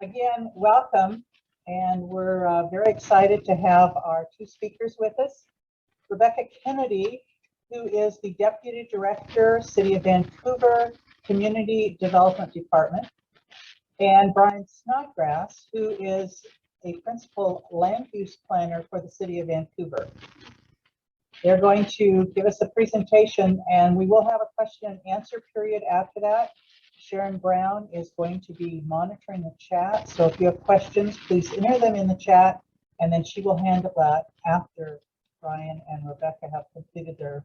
Again, welcome, and we're very excited to have our two speakers with us. Rebecca Kennedy, who is the Deputy Director, City of Vancouver Community Development Department, and Brian Snodgrass, who is a Principal Land Use Planner for the City of Vancouver. They're going to give us a presentation, and we will have a question and answer period after that. Sharon Brown is going to be monitoring the chat, so if you have questions, please enter them in the chat, and then she will handle that after Brian and Rebecca have completed their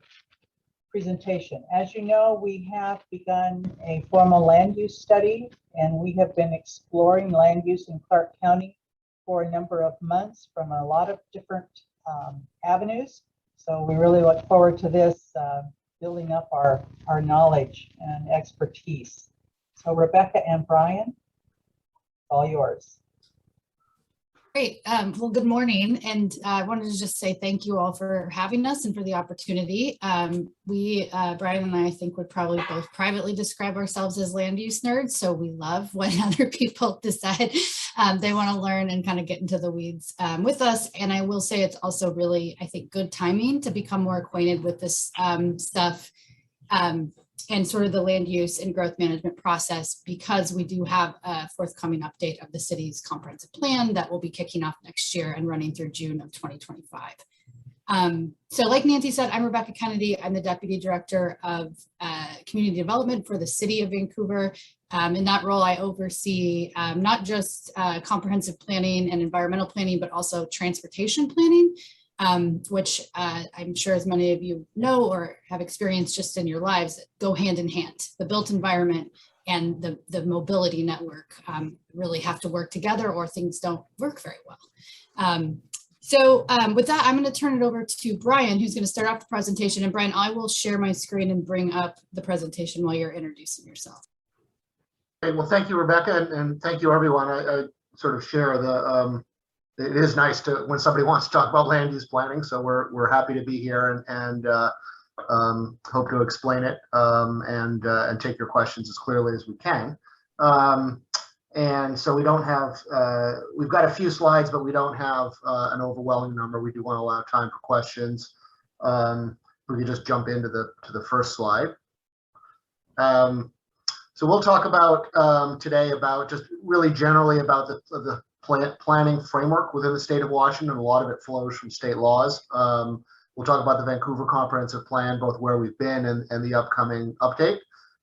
presentation. As you know, we have begun a formal land use study, and we have been exploring land use in Clark County for a number of months from a lot of different avenues. So we really look forward to this, building up our knowledge and expertise. So Rebecca and Brian, all yours. Great. Well, good morning. And I wanted to just say thank you all for having us and for the opportunity. Brian and I think would probably both privately describe ourselves as land use nerds. So we love when other people decide they want to learn and kind of get into the weeds with us. And I will say it's also really, I think, good timing to become more acquainted with this stuff. And sort of the land use and growth management process, because we do have a forthcoming update of the city's comprehensive plan that will be kicking off next year and running through June of 2025. So like Nancy said, I'm Rebecca Kennedy. I'm the Deputy Director of Community Development for the City of Vancouver. In that role, I oversee not just comprehensive planning and environmental planning, but also transportation planning. Which I'm sure as many of you know or have experienced just in your lives, go hand in hand. The built environment and the mobility network really have to work together or things don't work very well. With that, I'm going to turn it over to Brian, who's going to start off the presentation. And Brian, I will share my screen and bring up the presentation while you're introducing yourself. Great. Well, thank you, Rebecca, and thank you, everyone. I sort of share the it is nice to when somebody wants to talk about land use planning, so we're happy to be here and hope to explain it and take your questions as clearly as we can. And so we don't have we've got a few slides, but we don't have an overwhelming number. We do want to allow time for questions. We can just jump into the first slide. So we'll talk about today about just really generally about the planning framework within the state of Washington. A lot of it flows from state laws. We'll talk about the Vancouver Comprehensive Plan, both where we've been and the upcoming update,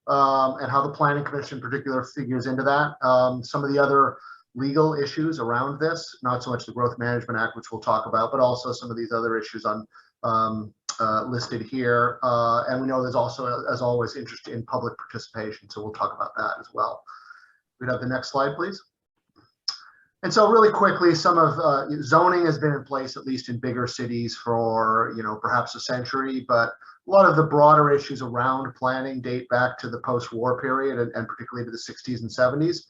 and how the Planning Commission in particular figures into that. Some of the other legal issues around this, not so much the Growth Management Act, which we'll talk about, but also some of these other issues on listed here. And we know there's also, as always, interest in public participation, so we'll talk about that as well. We'd have the next slide, please. And so really quickly, some of zoning has been in place, at least in bigger cities, for perhaps a century, but a lot of the broader issues around planning date back to the post-war period and particularly to the 60s and 70s.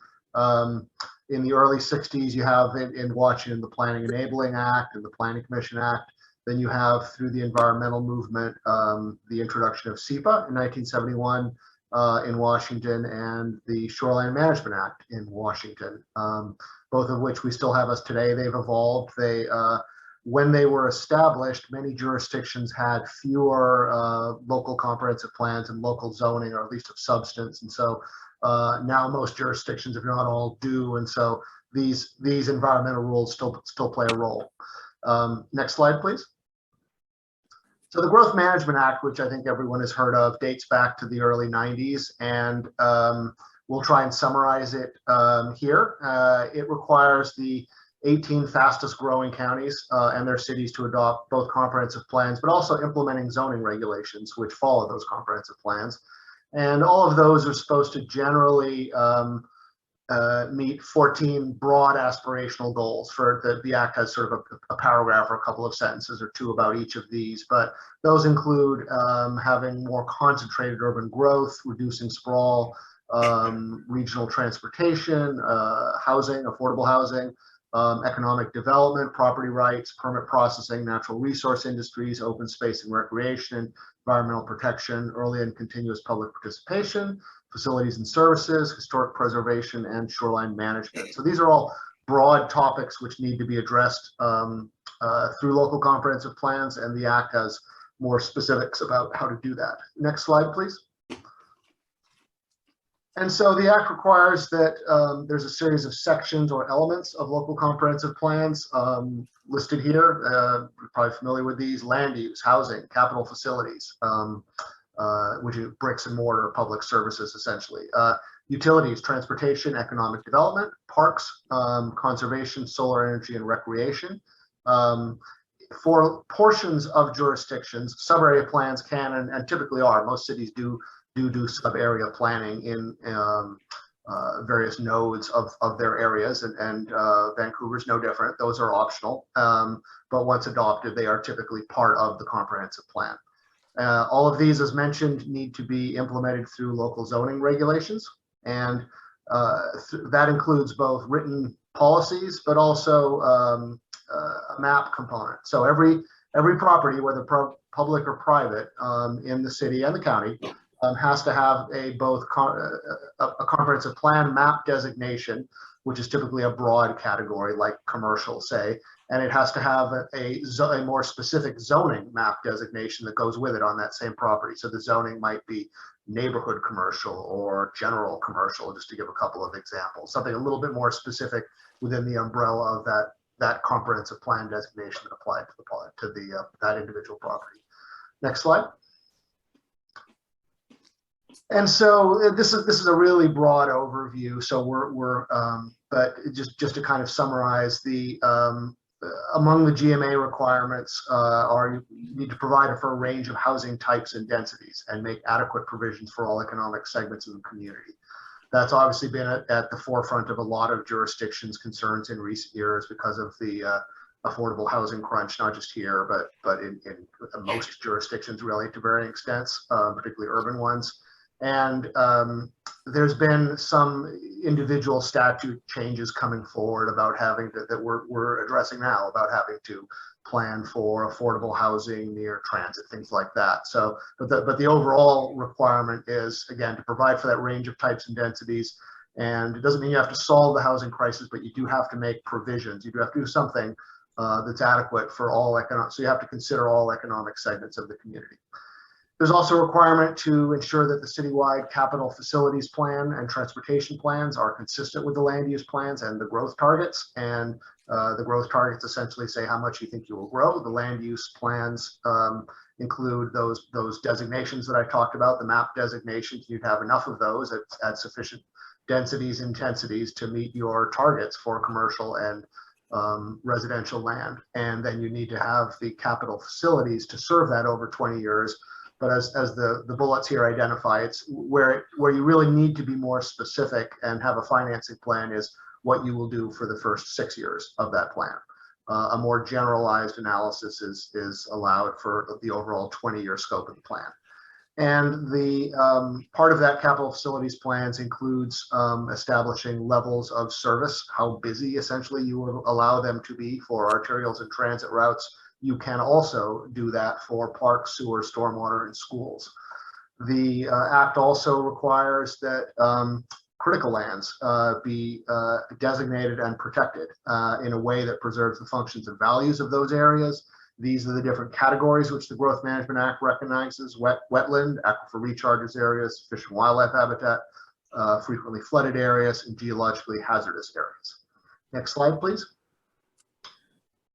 In the early 60s, you have in Washington the Planning Enabling Act and the Planning Commission Act. Then you have, through the environmental movement, the introduction of SEPA in 1971 in Washington and the Shoreline Management Act in Washington. Both of which we still have us today. They've evolved. When they were established, many jurisdictions had fewer local comprehensive plans and local zoning, or at least of substance. And so now most jurisdictions, if not all, do. And so these environmental rules still play a role. Next slide, please. So the Growth Management Act, which I think everyone has heard of, dates back to the early 90s. And we'll try and summarize it here. It requires the 18 fastest growing counties and their cities to adopt both comprehensive plans, but also implementing zoning regulations which follow those comprehensive plans. And all of those are supposed to generally meet 14 broad aspirational goals. For the Act has sort of a paragraph or a couple of sentences or two about each of these, but those include having more concentrated urban growth, reducing sprawl, regional transportation, housing, affordable housing, economic development, property rights, permit processing, natural resource industries, open space and recreation, environmental protection, early and continuous public participation, facilities and services, historic preservation, and shoreline management. So these are all broad topics which need to be addressed through local comprehensive plans, and the Act has more specifics about how to do that. Next slide, please. And so the Act requires that there's a series of sections or elements of local comprehensive plans listed here. You're probably familiar with these: land use, housing, capital facilities, which is bricks and mortar public services, essentially. Utilities, transportation, economic development, parks, conservation, solar energy, and recreation. For portions of jurisdictions, sub-area plans can and typically are, most cities do sub-area planning in various nodes of their areas, and Vancouver's no different. Those are optional, but once adopted, they are typically part of the comprehensive plan. All of these, as mentioned, need to be implemented through local zoning regulations, and that includes both written policies, but also a map component. So every property, whether public or private, in the city and the county, has to have a comprehensive plan map designation, which is typically a broad category like commercial, say, and it has to have a more specific zoning map designation that goes with it on that same property. So the zoning might be neighborhood commercial or general commercial, just to give a couple of examples, something a little bit more specific within the umbrella of that comprehensive plan designation that applied to that individual property. Next slide. And so this is a really broad overview. So but just to kind of summarize, the among the GMA requirements are you need to provide for a range of housing types and densities and make adequate provisions for all economic segments of the community. That's obviously been at the forefront of a lot of jurisdictions' concerns in recent years because of the affordable housing crunch, not just here, but in most jurisdictions really to varying extents, particularly urban ones. And there's been some individual statute changes coming forward about having to, that we're addressing now, about having to plan for affordable housing near transit, things like that. So, but the overall requirement is, again, to provide for that range of types and densities. And it doesn't mean you have to solve the housing crisis, but you do have to make provisions. You do have to do something that's adequate for all economic. So you have to consider all economic segments of the community. There's also a requirement to ensure that the citywide capital facilities plan and transportation plans are consistent with the land use plans and the growth targets. And the growth targets essentially say how much you think you will grow. The land use plans include those designations that I talked about, the map designations. You'd have enough of those at sufficient densities, intensities to meet your targets for commercial and residential land. And then you need to have the capital facilities to serve that over 20 years. But as the bullets here identify, it's where you really need to be more specific and have a financing plan is what you will do for the first 6 years of that plan. A more generalized analysis is allowed for the overall 20-year scope of the plan. And the part of that capital facilities plans includes establishing levels of service, how busy essentially you will allow them to be for arterials and transit routes. You can also do that for parks, sewer, stormwater, and schools. The Act also requires that critical lands be designated and protected in a way that preserves the functions and values of those areas. These are the different categories which the Growth Management Act recognizes: wetland, aquifer recharges areas, fish and wildlife habitat, frequently flooded areas, and geologically hazardous areas. Next slide, please.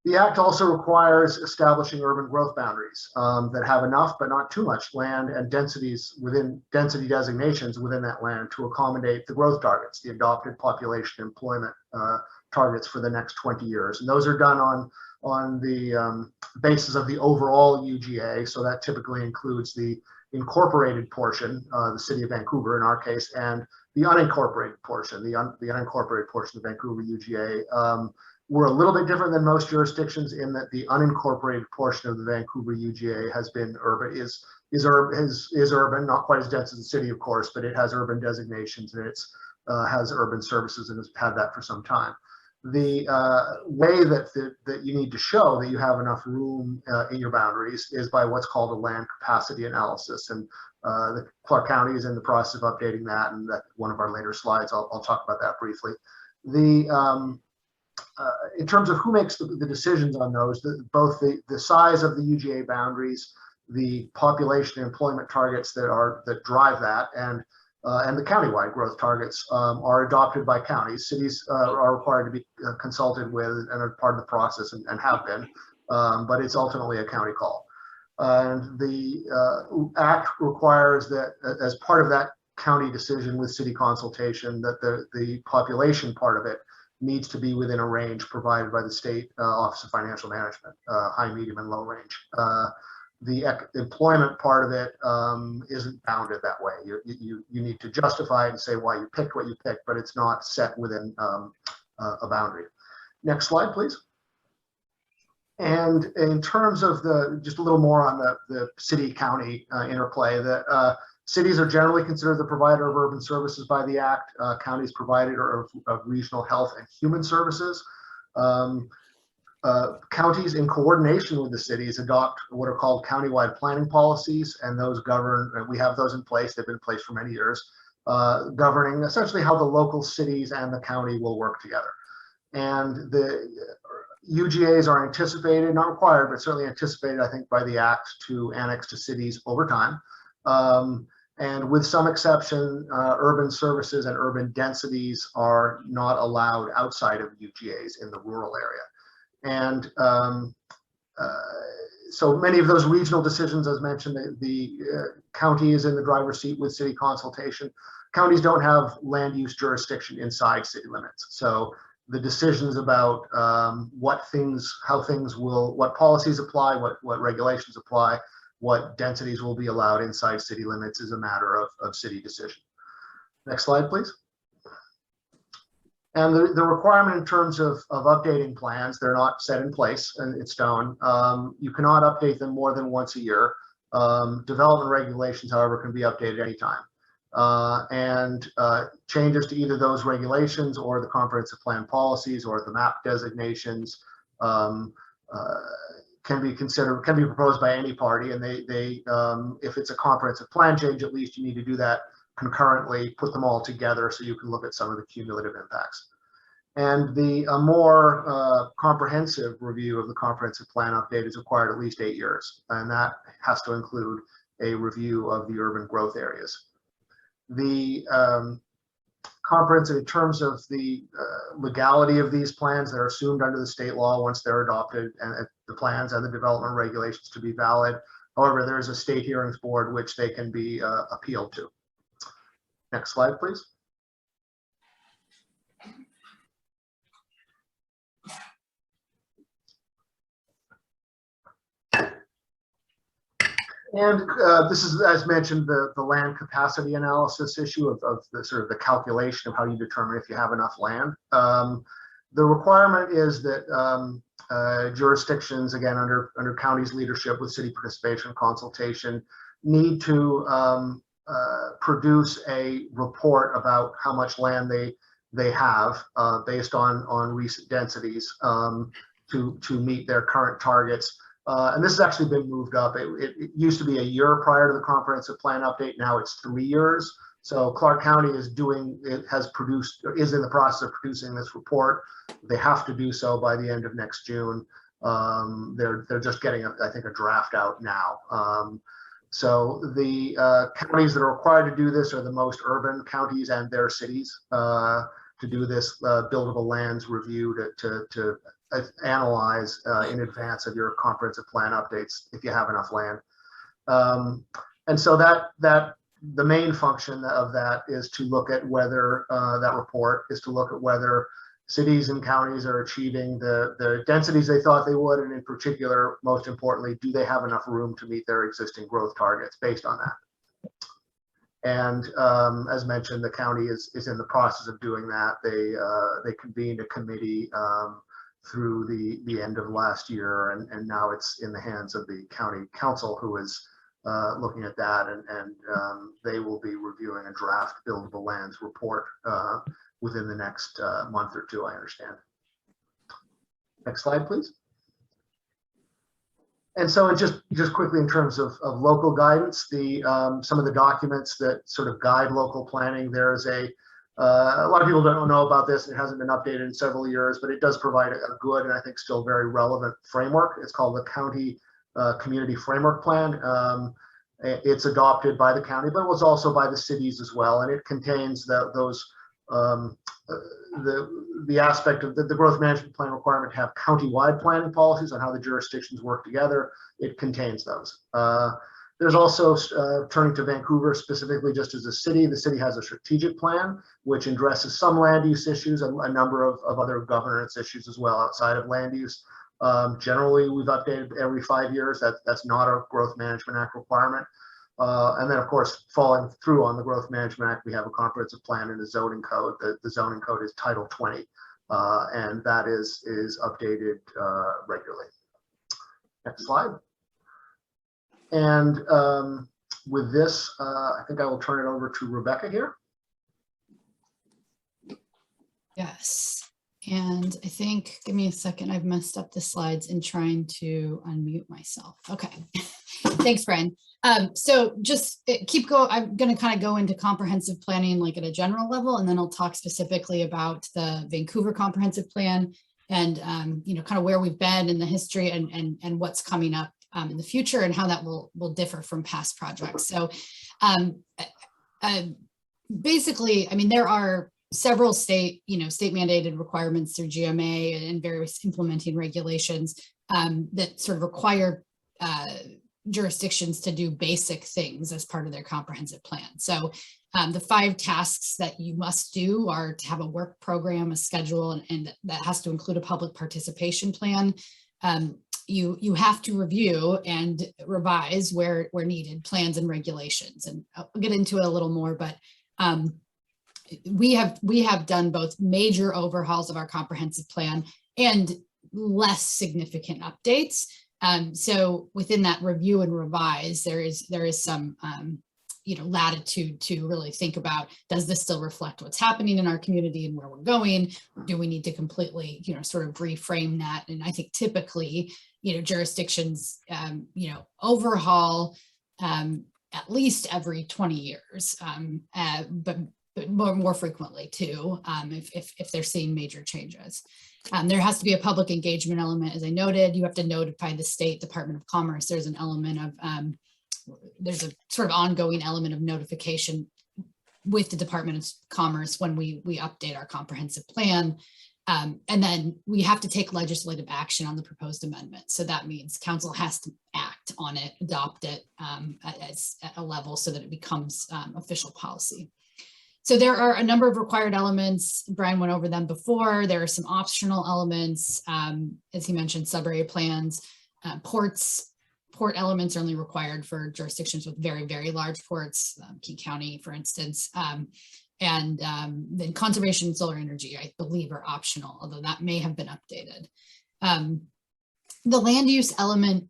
The Act also requires establishing urban growth boundaries that have enough but not too much land and densities within density designations within that land to accommodate the growth targets, the adopted population employment targets for the next 20 years. And those are done on the basis of the overall UGA. So that typically includes the incorporated portion, the city of Vancouver in our case, and the unincorporated portion, the unincorporated portion of Vancouver UGA. We're a little bit different than most jurisdictions in that the unincorporated portion of the Vancouver UGA has been urban, is urban, not quite as dense as the city, of course, but it has urban designations and it's has urban services and has had that for some time. The way that you need to show that you have enough room in your boundaries is by what's called a land capacity analysis. And the Clark County is in the process of updating that, and that one of our later slides, I'll talk about that briefly. In terms of who makes the decisions on those, both the size of the UGA boundaries, the population and employment targets that drive that, and the countywide growth targets are adopted by counties. Cities are required to be consulted with and are part of the process and have been, but it's ultimately a county call. And the Act requires that as part of that county decision with city consultation, that the population part of it needs to be within a range provided by the state Office of Financial Management, high, medium, and low range. The employment part of it isn't bounded that way. You need to justify it and say why you picked what you picked, but it's not set within a boundary. Next slide, please. And in terms of just a little more on the city-county interplay, that cities are generally considered the provider of urban services by the Act. Counties provided of regional health and human services. Counties, in coordination with the cities, adopt what are called countywide planning policies, and those govern, we have those in place, they've been in place for many years, governing essentially how the local cities and the county will work together. And the UGAs are anticipated, not required, but certainly anticipated, I think, by the Act to annex to cities over time. And with some exception, urban services and urban densities are not allowed outside of UGAs in the rural area. And so many of those regional decisions, as mentioned, the county is in the driver's seat with city consultation. Counties don't have land use jurisdiction inside city limits. So the decisions about what policies apply, what regulations apply, what densities will be allowed inside city limits is a matter of city decision. Next slide, please. And the requirement in terms of updating plans, they're not set in place and in stone. You cannot update them more than once a year. Development regulations, however, can be updated anytime. And changes to either those regulations or the comprehensive plan policies or the map designations can be proposed by any party. And if it's a comprehensive plan change, at least you need to do that concurrently, put them all together so you can look at some of the cumulative impacts. And a more comprehensive review of the comprehensive plan update is required at least 8 years. And that has to include a review of the urban growth areas. The comprehensive, in terms of the legality of these plans that are assumed under the state law once they're adopted, and the plans and the development regulations to be valid. However, there is a state hearings board which they can be appealed to. Next slide, please. And this is, as mentioned, the land capacity analysis issue of the sort of the calculation of how you determine if you have enough land. The requirement is that jurisdictions, again, under county's leadership with city participation and consultation, need to produce a report about how much land they have based on recent densities to meet their current targets. And this has actually been moved up. It used to be a year prior to the comprehensive plan update. Now it's 3 years. So Clark County is in the process of producing this report. They have to do so by the end of next June. They're just getting, I think, a draft out now. So the counties that are required to do this are the most urban counties and their cities to do this buildable lands review to analyze in advance of your comprehensive plan updates if you have enough land. And so the main function of that is to look at whether that report is to look at whether cities and counties are achieving the densities they thought they would, and in particular, most importantly, do they have enough room to meet their existing growth targets based on that? And as mentioned, the county is in the process of doing that. They convened a committee through the end of last year, and now it's in the hands of the county council, who is looking at that, and they will be reviewing a draft buildable lands report within the next month or two, I understand. Next slide, please. And so just quickly in terms of local guidance, some of the documents that sort of guide local planning, there is a lot of people don't know about this. It hasn't been updated in several years, but it does provide a good and I think still very relevant framework. It's called the County Community Framework Plan. It's adopted by the county, but it was also by the cities as well. And it contains the aspect of the growth management plan requirement to have county-wide planning policies on how the jurisdictions work together. It contains those. There's also, turning to Vancouver specifically just as a city, the city has a strategic plan which addresses some land use issues and a number of other governance issues as well outside of land use. Generally, we've updated every 5 years. That's not a Growth Management Act requirement. And then, of course, following through on the Growth Management Act, we have a comprehensive plan in the zoning code. The zoning code is Title 20, and that is updated regularly. Next slide. And with this, I think I will turn it over to Rebecca here. Yes, and I think, give me a second, I've messed up the slides in trying to unmute myself. Okay, thanks, Brian. So just keep going. I'm going to kind of go into comprehensive planning like at a general level, and then I'll talk specifically about the Vancouver comprehensive plan and you know, kind of where we've been in the history and what's coming up in the future and how that will differ from past projects. So basically, I mean, there are several state mandated requirements through GMA and various implementing regulations that sort of require jurisdictions to do basic things as part of their comprehensive plan. So the 5 tasks that you must do are to have a work program, a schedule, and that has to include a public participation plan. You have to review and revise where needed plans and regulations, and I'll get into it a little more, but we have done both major overhauls of our comprehensive plan and less significant updates. So within that review and revise, there is some latitude to really think about, does this still reflect what's happening in our community and where we're going? Do we need to completely, sort of reframe that? And I think typically, jurisdictions, overhaul at least every 20 years, but more frequently too, if they're seeing major changes. There has to be a public engagement element, as I noted. You have to notify the State Department of Commerce. There's an element of, there's a sort of ongoing element of notification with the Department of Commerce when we update our comprehensive plan. And then we have to take legislative action on the proposed amendment. So that means council has to act on it, adopt it at a level so that it becomes official policy. So there are a number of required elements. Brian went over them before. There are some optional elements, as he mentioned, sub-area plans, port elements are only required for jurisdictions with very, very large ports, Key County, for instance. And then conservation and solar energy, I believe, are optional, although that may have been updated. The land use element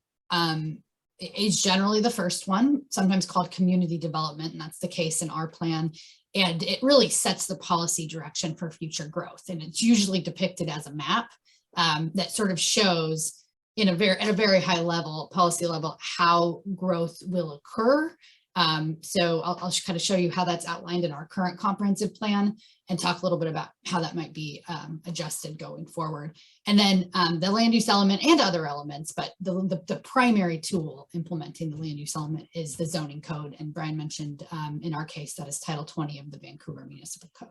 is generally the first one, sometimes called community development, and that's the case in our plan. And it really sets the policy direction for future growth. And it's usually depicted as a map that sort of shows at a very high level, policy level, how growth will occur. So I'll kind of show you how that's outlined in our current comprehensive plan and talk a little bit about how that might be adjusted going forward. And then the land use element and other elements, but the primary tool implementing the land use element is the zoning code. And Brian mentioned in our case, that is Title 20 of the Vancouver Municipal Code.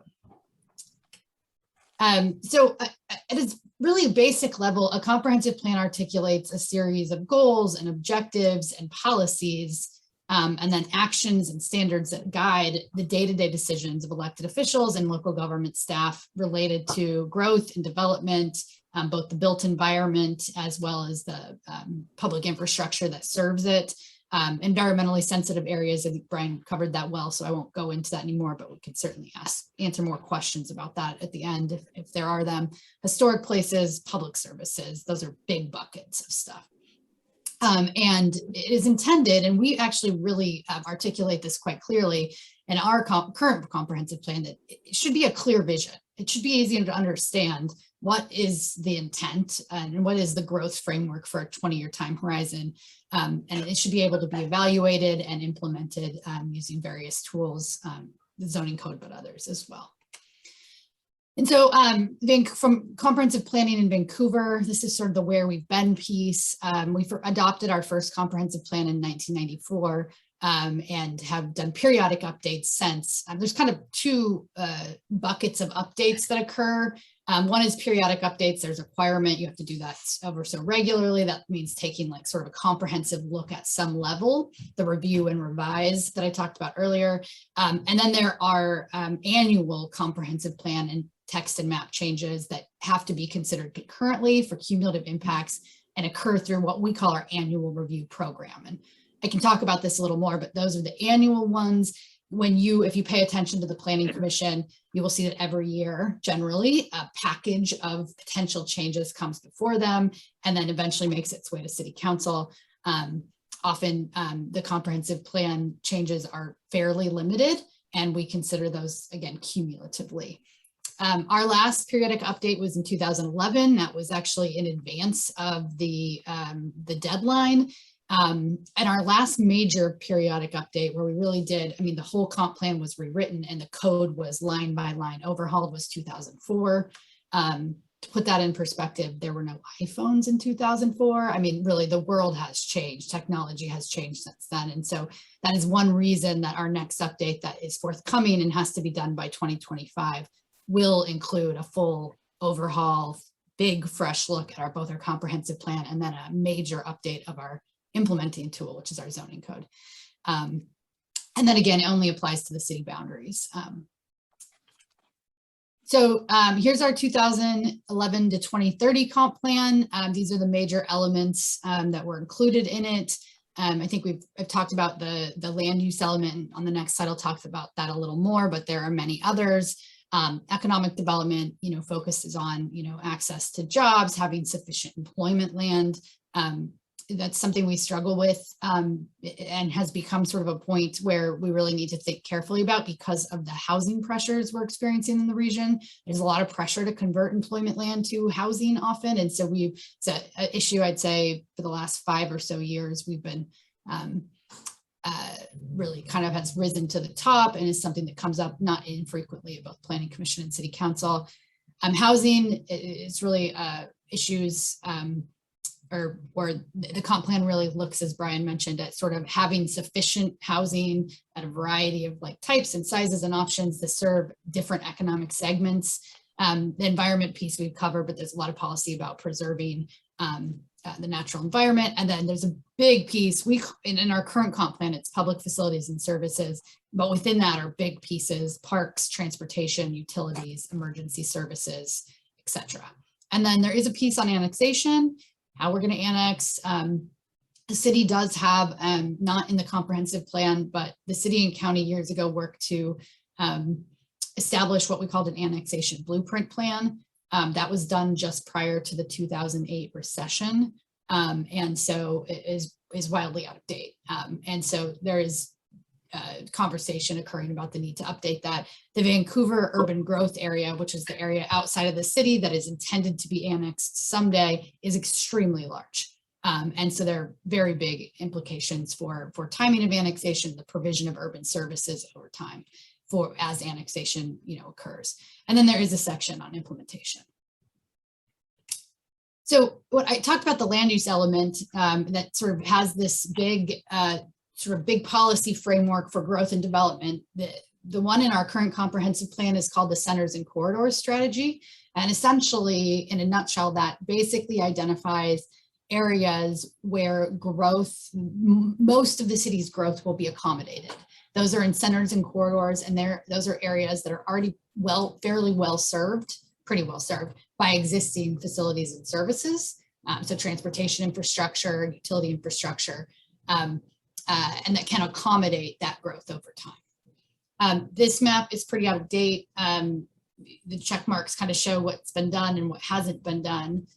So at its really basic level, a comprehensive plan articulates a series of goals and objectives and policies, and then actions and standards that guide the day-to-day decisions of elected officials and local government staff related to growth and development, both the built environment as well as the public infrastructure that serves it. Environmentally sensitive areas, I think Brian covered that well, so I won't go into that anymore, but we could certainly answer more questions about that at the end if there are them. Historic places, public services, those are big buckets of stuff. And it is intended, and we actually really articulate this quite clearly in our current comprehensive plan, that it should be a clear vision. It should be easier to understand what is the intent and what is the growth framework for a 20-year time horizon. And it should be able to be evaluated and implemented using various tools, the zoning code, but others as well. And so from comprehensive planning in Vancouver, this is sort of the where we've been piece. We adopted our first comprehensive plan in 1994 and have done periodic updates since. There's kind of two buckets of updates that occur. One is periodic updates. There's a requirement. You have to do that ever so regularly. That means taking like sort of a comprehensive look at some level, the review and revise that I talked about earlier. And then there are annual comprehensive plan and text and map changes that have to be considered concurrently for cumulative impacts and occur through what we call our annual review program. And I can talk about this a little more, but those are the annual ones. If you pay attention to the Planning Commission, you will see that every year, generally, a package of potential changes comes before them and then eventually makes its way to City Council. Often the comprehensive plan changes are fairly limited, and we consider those, again, cumulatively. Our last periodic update was in 2011. That was actually in advance of the deadline. And our last major periodic update where we really did, I mean, the whole comp plan was rewritten and the code was line by line overhauled was 2004. To put that in perspective, there were no iPhones in 2004. I mean, really, the world has changed. Technology has changed since then. And so that is one reason that our next update that is forthcoming and has to be done by 2025 will include a full overhaul, big fresh look at both our comprehensive plan and then a major update of our implementing tool, which is our zoning code. And then again, it only applies to the city boundaries. So here's our 2011 to 2030 comp plan. These are the major elements that were included in it. I think I've talked about the land use element. On the next slide, I'll talk about that a little more, but there are many others. Economic development, focuses on, access to jobs, having sufficient employment land. That's something we struggle with and has become sort of a point where we really need to think carefully about because of the housing pressures we're experiencing in the region. There's a lot of pressure to convert employment land to housing often. And so it's an issue, I'd say, for the last 5 or so years, we've been really kind of has risen to the top and is something that comes up not infrequently at both Planning Commission and City Council. Housing is really issues or the comp plan really looks, as Brian mentioned, at sort of having sufficient housing at a variety of types and sizes and options to serve different economic segments. The environment piece we've covered, but there's a lot of policy about preserving the natural environment. And then there's a big piece in our current comp plan, it's public facilities and services, but within that are big pieces, parks, transportation, utilities, emergency services, etc. And then there is a piece on annexation, how we're going to annex. The city does have, not in the comprehensive plan, but the city and county years ago worked to establish what we called an annexation blueprint plan. That was done just prior to the 2008 recession. And so it is wildly out of date. And so there is conversation occurring about the need to update that. The Vancouver urban growth area, which is the area outside of the city that is intended to be annexed someday, is extremely large. And so there are very big implications for timing of annexation, the provision of urban services over time as annexation occurs. And then there is a section on implementation. So what I talked about, the land use element that sort of has this big big policy framework for growth and development. The one in our current comprehensive plan is called the Centers and Corridors Strategy. And essentially, in a nutshell, that basically identifies areas where growth, most of the city's growth will be accommodated. Those are in centers and corridors, and those are areas that are already fairly well served, pretty well served by existing facilities and services. So transportation infrastructure, utility infrastructure, and that can accommodate that growth over time. This map is pretty out of date. The check marks kind of show what's been done and what hasn't been done.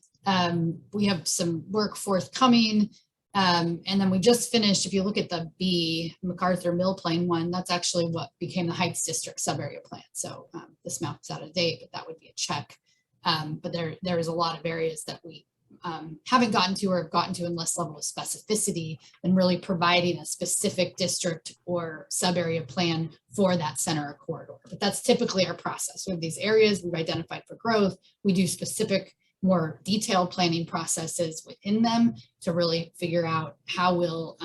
We have some work forthcoming. And then we just finished, if you look at the B, MacArthur Mill Plain one, that's actually what became the Heights District Sub-Area Plan. So this map's out of date, but that would be a check. But there is a lot of areas that we haven't gotten to or have gotten to in less level of specificity than really providing a specific district or sub-area plan for that center or corridor. But that's typically our process. We have these areas we've identified for growth. We do specific, more detailed planning processes within them to really figure out how will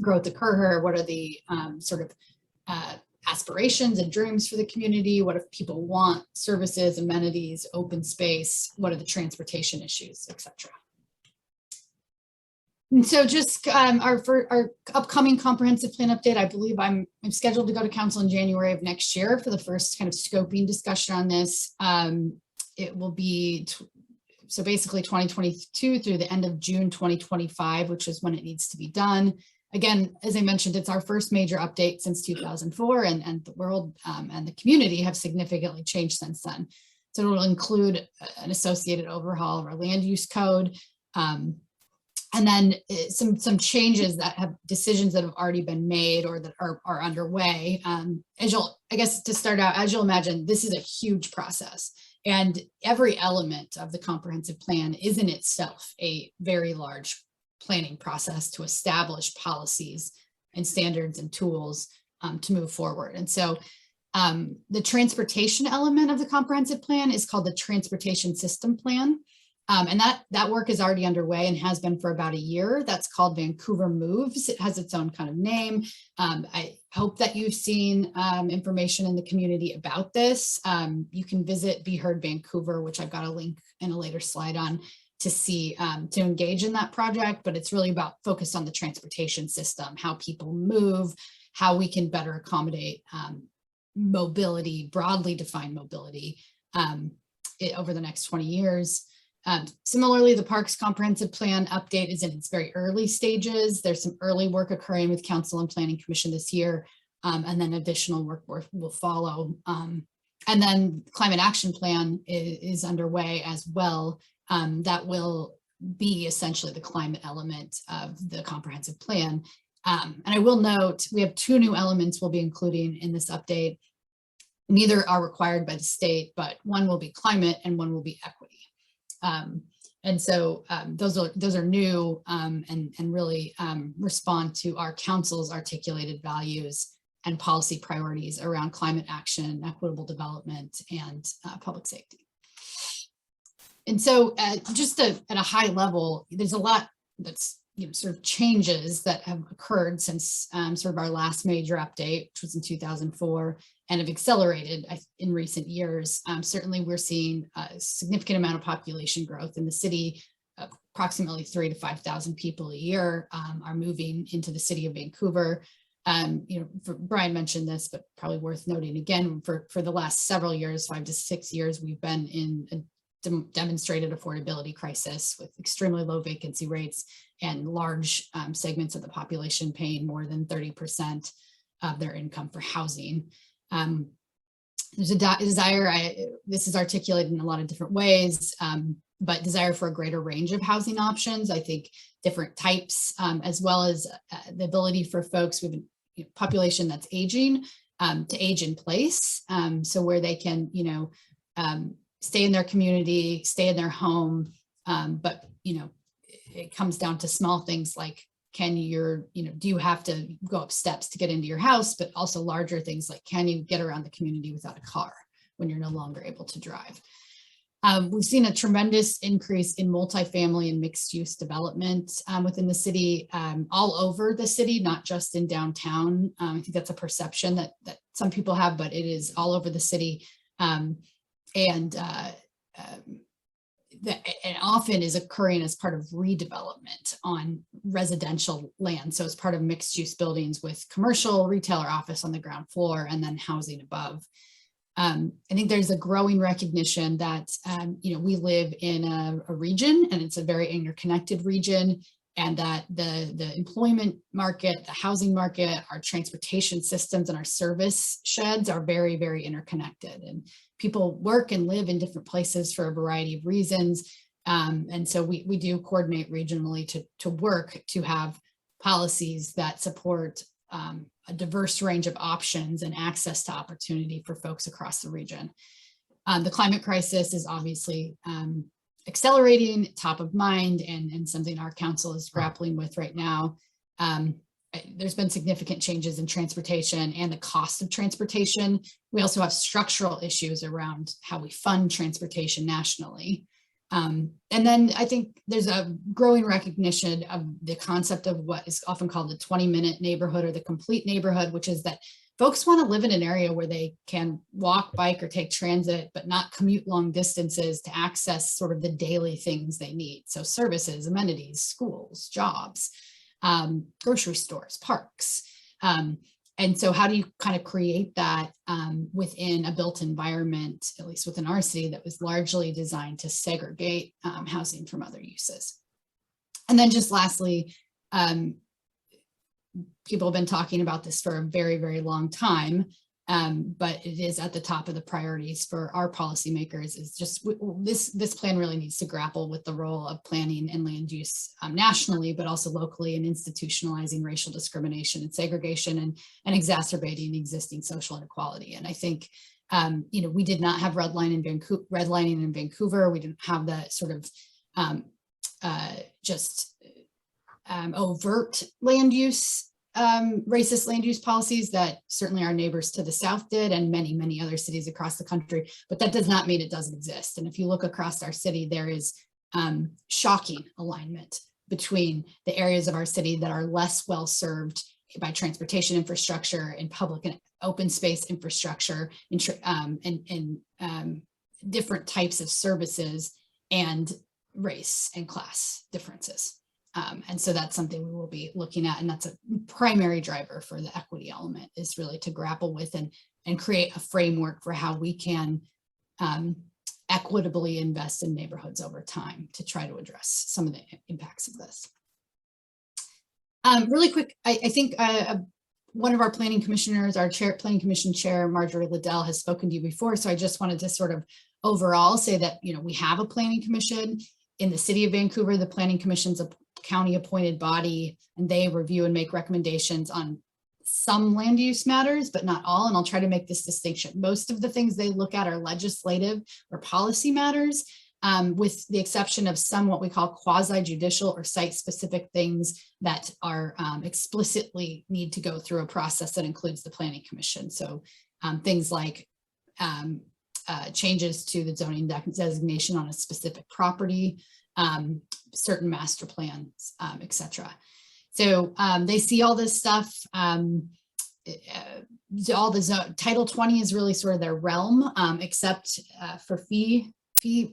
growth occur here. What are the sort of aspirations and dreams for the community? What if people want services, amenities, open space? What are the transportation issues, etc. And so just for our upcoming comprehensive plan update, I believe I'm scheduled to go to council in January of next year for the first kind of scoping discussion on this. It will be, so basically 2022 through the end of June 2025, which is when it needs to be done. Again, as I mentioned, it's our first major update since 2004, and the world and the community have significantly changed since then. So it will include an associated overhaul of our land use code, and then some changes that have decisions that have already been made or that are underway. I guess to start out, as you'll imagine, this is a huge process, and every element of the comprehensive plan is in itself a very large planning process to establish policies and standards and tools to move forward. And so the transportation element of the comprehensive plan is called the Transportation System Plan. And that work is already underway and has been for about a year. That's called Vancouver Moves. It has its own kind of name. I hope that you've seen information in the community about this. You can visit Be Heard Vancouver, which I've got a link in a later slide on, to see, to engage in that project, but it's really about focused on the transportation system, how people move, how we can better accommodate mobility, broadly defined mobility over the next 20 years. Similarly, the Parks Comprehensive Plan update is in its very early stages. There's some early work occurring with Council and Planning Commission this year, and then additional work will follow. And then Climate Action Plan is underway as well. That will be essentially the climate element of the comprehensive plan. And I will note, we have two new elements we'll be including in this update. Neither are required by the state, but one will be climate and one will be equity. And so those are new and really respond to our council's articulated values and policy priorities around climate action, equitable development, and public safety. And so just at a high level, there's a lot that's sort of changes that have occurred since sort of our last major update, which was in 2004, and have accelerated in recent years. Certainly, we're seeing a significant amount of population growth in the city. Approximately 3,000 to 5,000 people a year are moving into the city of Vancouver. Brian mentioned this, but probably worth noting again, for the last several years, 5 to 6 years, we've been in a demonstrated affordability crisis with extremely low vacancy rates and large segments of the population paying more than 30% of their income for housing. There's a desire, this is articulated in a lot of different ways, but desire for a greater range of housing options. I think different types, as well as the ability for folks with a population that's aging to age in place. So where they can, stay in their community, stay in their home, but it comes down to small things like, do you have to go up steps to get into your house, but also larger things like, can you get around the community without a car when you're no longer able to drive? We've seen a tremendous increase in multifamily and mixed use development within the city, all over the city, not just in downtown. I think that's a perception that some people have, but it is all over the city. And often is occurring as part of redevelopment on residential land. So as part of mixed use buildings with commercial, retail, or office on the ground floor, and then housing above. I think there's a growing recognition that, we live in a region, and it's a very interconnected region, and that the employment market, the housing market, our transportation systems, and our service sheds are very, very interconnected. And people work and live in different places for a variety of reasons. And so we do coordinate regionally to work to have policies that support a diverse range of options and access to opportunity for folks across the region. The climate crisis is obviously accelerating, top of mind, and something our council is grappling with right now. There's been significant changes in transportation and the cost of transportation. We also have structural issues around how we fund transportation nationally. And then I think there's a growing recognition of the concept of what is often called the 20-minute neighborhood or the complete neighborhood, which is that folks want to live in an area where they can walk, bike, or take transit, but not commute long distances to access sort of the daily things they need. So services, amenities, schools, jobs, grocery stores, parks. And so how do you kind of create that within a built environment, at least within our city, that was largely designed to segregate housing from other uses? And then just lastly, people have been talking about this for a very, very long time, but it is at the top of the priorities for our policymakers. Is just this plan really needs to grapple with the role of planning and land use nationally, but also locally, in institutionalizing racial discrimination and segregation and exacerbating existing social inequality. And I think, we did not have redlining in Vancouver. We didn't have the sort of overt land use, racist land use policies that certainly our neighbors to the south did, and many, many other cities across the country, but that does not mean it doesn't exist. And if you look across our city, there is shocking alignment between the areas of our city that are less well served by transportation infrastructure and public and open space infrastructure and different types of services and race and class differences. And so that's something we will be looking at, and that's a primary driver for the equity element, is really to grapple with and create a framework for how we can equitably invest in neighborhoods over time to try to address some of the impacts of this. Really quick, I think one of our planning commissioners, our planning commission chair, Marjorie Liddell, has spoken to you before. So I just wanted to sort of overall say that, we have a planning commission in the city of Vancouver. The planning commission's a county appointed body, and they review and make recommendations on some land use matters, but not all. And I'll try to make this distinction. Most of the things they look at are legislative or policy matters, with the exception of some what we call quasi-judicial or site-specific things that are explicitly need to go through a process that includes the planning commission. So things like changes to the zoning designation on a specific property, certain master plans, etc. So they see all this stuff. All the Title 20 is really sort of their realm, except for fee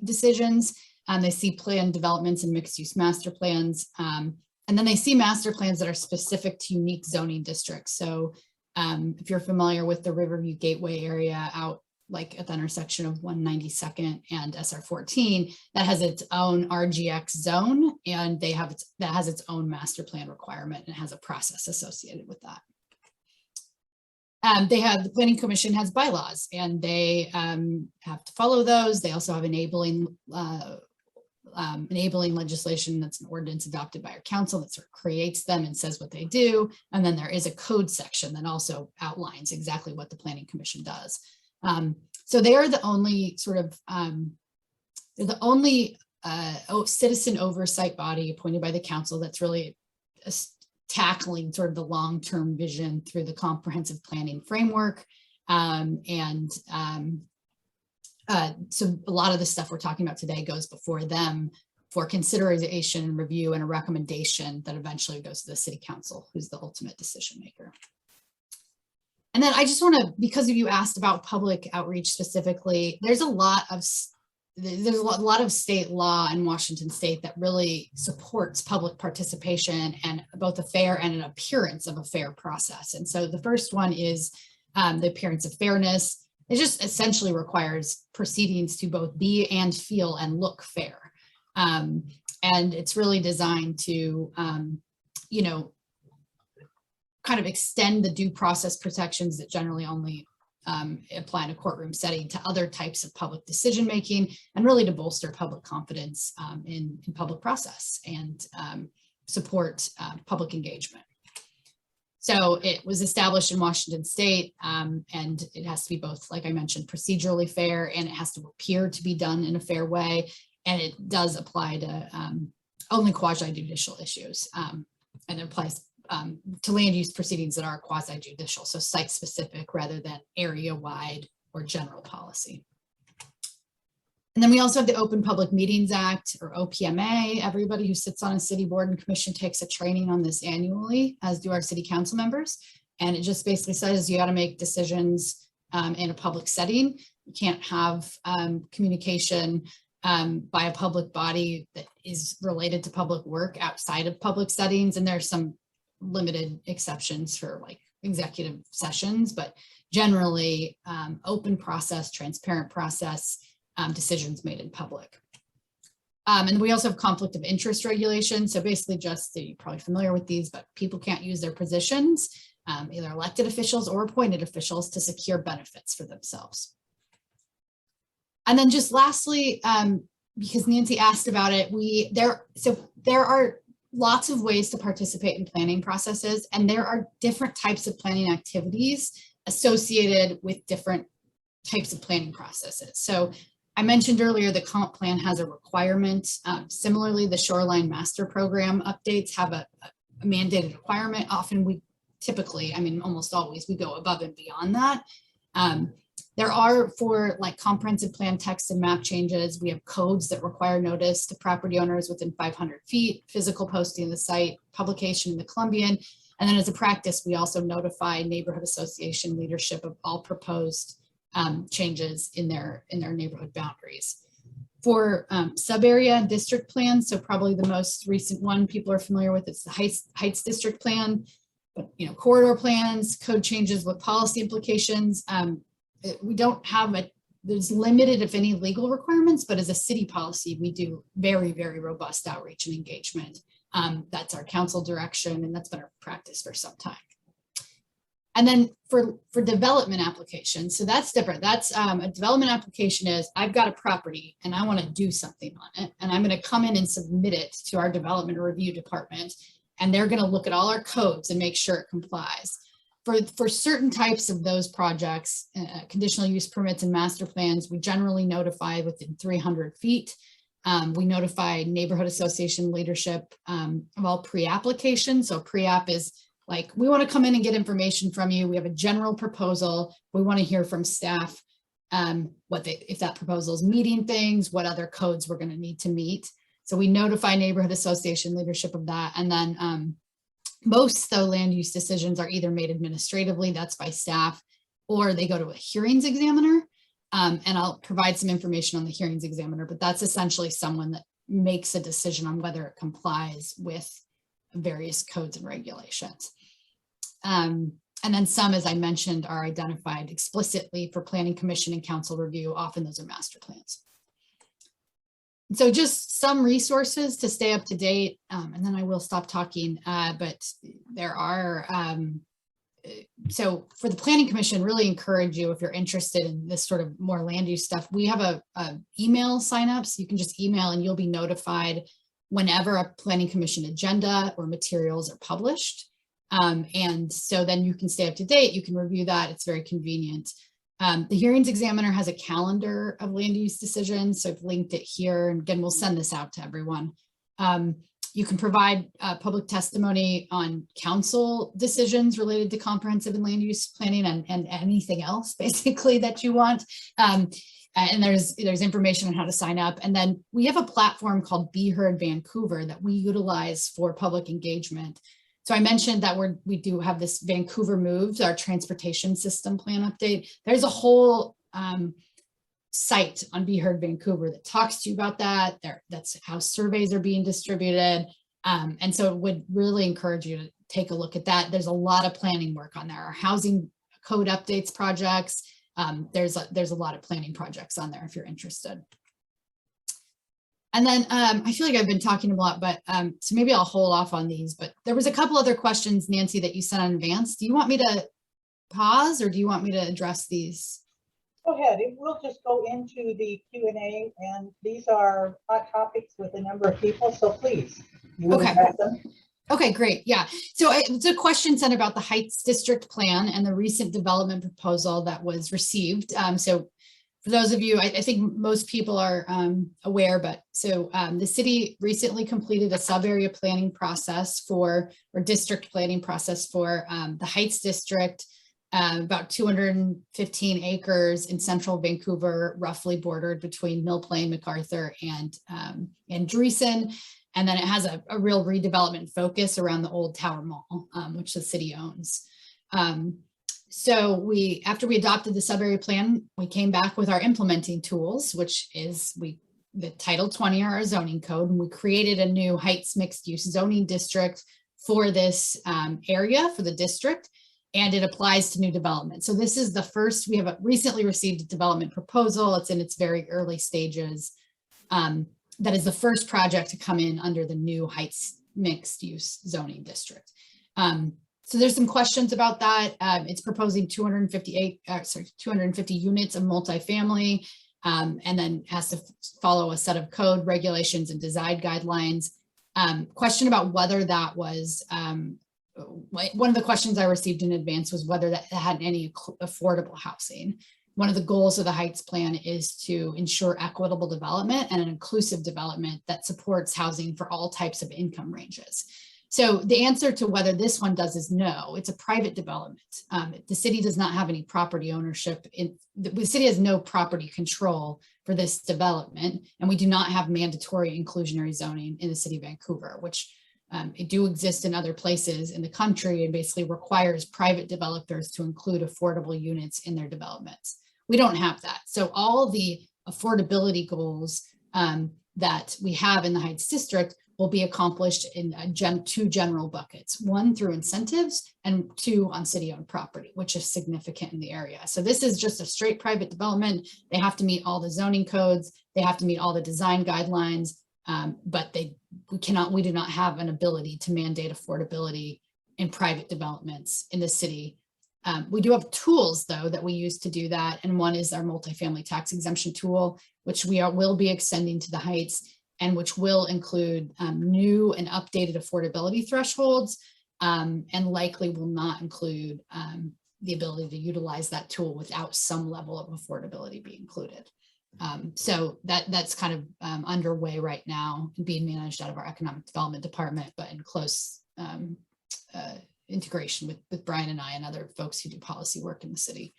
decisions. They see plan developments and mixed use master plans. And then they see master plans that are specific to unique zoning districts. So if you're familiar with the Riverview Gateway area out like at the intersection of 192nd and SR 14, that has its own RGX zone, and that has its own master plan requirement and has a process associated with that. The planning commission has bylaws, and they have to follow those. They also have enabling legislation that's an ordinance adopted by our council that sort of creates them and says what they do. And then there is a code section that also outlines exactly what the planning commission does. So they are the only sort of, they're the only citizen oversight body appointed by the council that's really tackling sort of the long-term vision through the comprehensive planning framework. So a lot of the stuff we're talking about today goes before them for consideration and review and a recommendation that eventually goes to the city council, who's the ultimate decision maker. And then I just want to, because you asked about public outreach specifically, there's a lot of state law in Washington state that really supports public participation and both a fair and an appearance of a fair process. And so the first one is the appearance of fairness. It just essentially requires proceedings to both be and feel and look fair. And it's really designed to, kind of extend the due process protections that generally only apply in a courtroom setting to other types of public decision making, and really to bolster public confidence in public process and support public engagement. So it was established in Washington State, and it has to be both, like I mentioned, procedurally fair, and it has to appear to be done in a fair way. And it does apply to only quasi-judicial issues, and it applies to land use proceedings that are quasi-judicial, so site-specific rather than area-wide or general policy. And then we also have the Open Public Meetings Act, or OPMA. Everybody who sits on a city board and commission takes a training on this annually, as do our city council members. And it just basically says you got to make decisions in a public setting. You can't have communication by a public body that is related to public work outside of public settings. And there's some limited exceptions for like executive sessions, but generally open process, transparent process, decisions made in public. And we also have conflict of interest regulation. So basically just, you're probably familiar with these, but people can't use their positions, either elected officials or appointed officials, to secure benefits for themselves. And then just lastly, because Nancy asked about it, there are lots of ways to participate in planning processes, and there are different types of planning activities associated with different types of planning processes. So I mentioned earlier the comp plan has a requirement. Similarly, the shoreline master program updates have a mandated requirement. Often we typically, I mean, almost always we go above and beyond that. There are, for like comprehensive plan text and map changes, we have codes that require notice to property owners within 500 feet, physical posting of the site, publication in the Columbian. And then as a practice, we also notify neighborhood association leadership of all proposed changes in their neighborhood boundaries. For sub-area and district plans, so probably the most recent one people are familiar with is the Heights District Plan, but corridor plans, code changes with policy implications. We don't have there's limited, if any, legal requirements, but as a city policy, we do very, very robust outreach and engagement. That's our council direction, and that's been our practice for some time. And then for development applications, so that's different. That's a development application is, I've got a property and I want to do something on it, and I'm going to come in and submit it to our development review department, and they're going to look at all our codes and make sure it complies. For certain types of those projects, conditional use permits and master plans, we generally notify within 300 feet. We notify neighborhood association leadership of all pre-application. So pre-app is like, we want to come in and get information from you. We have a general proposal. We want to hear from staff if that proposal is meeting things, what other codes we're going to need to meet. So we notify neighborhood association leadership of that. And then most though land use decisions are either made administratively, that's by staff, or they go to a hearings examiner. And I'll provide some information on the hearings examiner, but that's essentially someone that makes a decision on whether it complies with various codes and regulations. And then some, as I mentioned, are identified explicitly for planning commission and council review. Often those are master plans. So just some resources to stay up to date, and then I will stop talking, but there are, so for the planning commission, really encourage you, if you're interested in this sort of more land use stuff, we have a email sign up, so you can just email and you'll be notified whenever a planning commission agenda or materials are published. And so then you can stay up to date, you can review that, it's very convenient. The hearings examiner has a calendar of land use decisions, so I've linked it here, and again, we'll send this out to everyone. You can provide public testimony on council decisions related to comprehensive and land use planning and anything else basically that you want. And there's information on how to sign up. And then we have a platform called Be Heard Vancouver that we utilize for public engagement. So I mentioned that we do have this Vancouver Moves, our transportation system plan update. There's a whole site on Be Heard Vancouver that talks to you about that. That's how surveys are being distributed. And so it would really encourage you to take a look at that. There's a lot of planning work on there. Our housing code updates projects. There's a lot of planning projects on there if you're interested. And then I feel like I've been talking a lot, but so maybe I'll hold off on these, but there was a couple other questions, Nancy, that you sent in advance. Do you want me to pause or do you want me to address these? Go ahead. We'll just go into the Q&A, and these are hot topics with a number of people, so please. You Okay. address them. Okay, great. Yeah. So it's a question sent about the Heights District Plan and the recent development proposal that was received. So for those of you, I think most people are aware, but so the city recently completed a sub-area planning process or district planning process for the Heights District, about 215 acres in central Vancouver, roughly bordered between Mill Plain, MacArthur, and Dreesen. And then it has a real redevelopment focus around the old Tower Mall, which the city owns. So after we adopted the sub-area plan, we came back with our implementing tools, which is the Title 20 or our zoning code, and we created a new Heights mixed use zoning district for this area for the district, and it applies to new development. So this is the first, we have recently received a development proposal. It's in its very early stages. That is the first project to come in under the new Heights mixed use zoning district. So there's some questions about that. It's proposing 250 units of multifamily, and then has to follow a set of code regulations and design guidelines. Question about whether that was, one of the questions I received in advance was whether that had any affordable housing. One of the goals of the Heights plan is to ensure equitable development and an inclusive development that supports housing for all types of income ranges. So the answer to whether this one does is no. It's a private development. The city does not have any property ownership. The city has no property control for this development, and we do not have mandatory inclusionary zoning in the city of Vancouver, which it do exist in other places in the country and basically requires private developers to include affordable units in their developments. We don't have that. So all the affordability goals that we have in the Heights District will be accomplished in two general buckets, one through incentives and two on city-owned property, which is significant in the area. So this is just a straight private development. They have to meet all the zoning codes. They have to meet all the design guidelines, but we do not have an ability to mandate affordability in private developments in the city. We do have tools, though, that we use to do that. And one is our multifamily tax exemption tool, which will be extending to the Heights, and which will include new and updated affordability thresholds, and likely will not include the ability to utilize that tool without some level of affordability be included. So that's kind of underway right now and being managed out of our economic development department, but in close integration with Brian and I and other folks who do policy work in the city.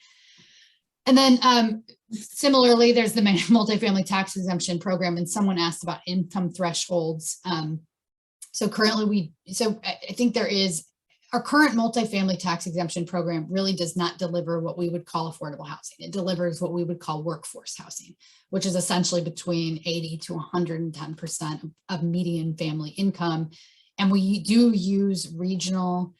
And then similarly, there's the multifamily tax exemption program, and someone asked about income thresholds. So currently I think there is, our current multifamily tax exemption program really does not deliver what we would call affordable housing. It delivers what we would call workforce housing, which is essentially between 80 to 110% of median family income. And we do use regional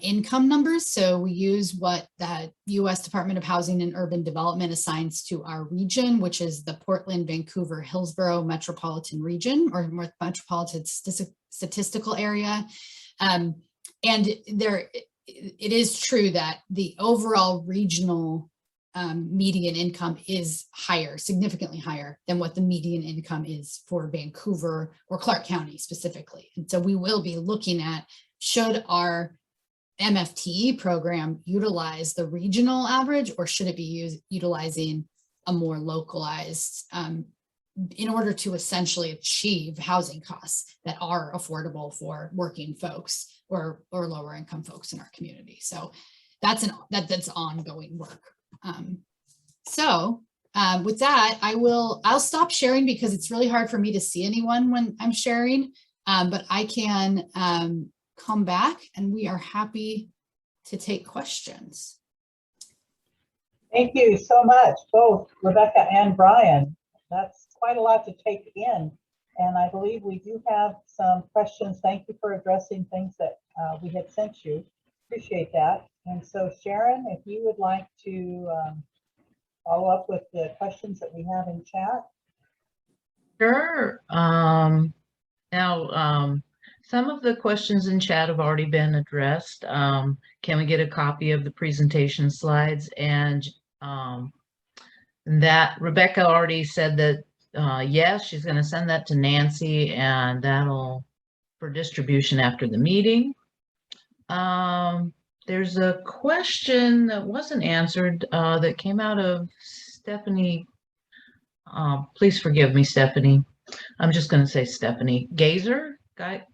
income numbers. So we use what the U.S. Department of Housing and Urban Development assigns to our region, which is the Portland, Vancouver, Hillsborough metropolitan region, or metropolitan statistical area. And it is true that the overall regional median income is higher, significantly higher than what the median income is for Vancouver or Clark County specifically. And so we will be looking at, should our MFTE program utilize the regional average, or should it be utilizing a more localized in order to essentially achieve housing costs that are affordable for working folks or lower income folks in our community. So that's ongoing work. With that, I'll stop sharing because it's really hard for me to see anyone when I'm sharing, but I can come back and we are happy to take questions. Thank you so much, both Rebecca and Brian. That's quite a lot to take in. And I believe we do have some questions. Thank you for addressing things that we had sent you. Appreciate that. And so Sharon, if you would like to follow up with the questions that we have in chat. Sure. Some of the questions in chat have already been addressed. Can we get a copy of the presentation slides? And that Rebecca already said that yes, she's going to send that to Nancy, and that'll for distribution after the meeting. There's a question that wasn't answered that came out of Stephanie. Please forgive me, Stephanie. I'm just going to say Stephanie Gazer. Guy.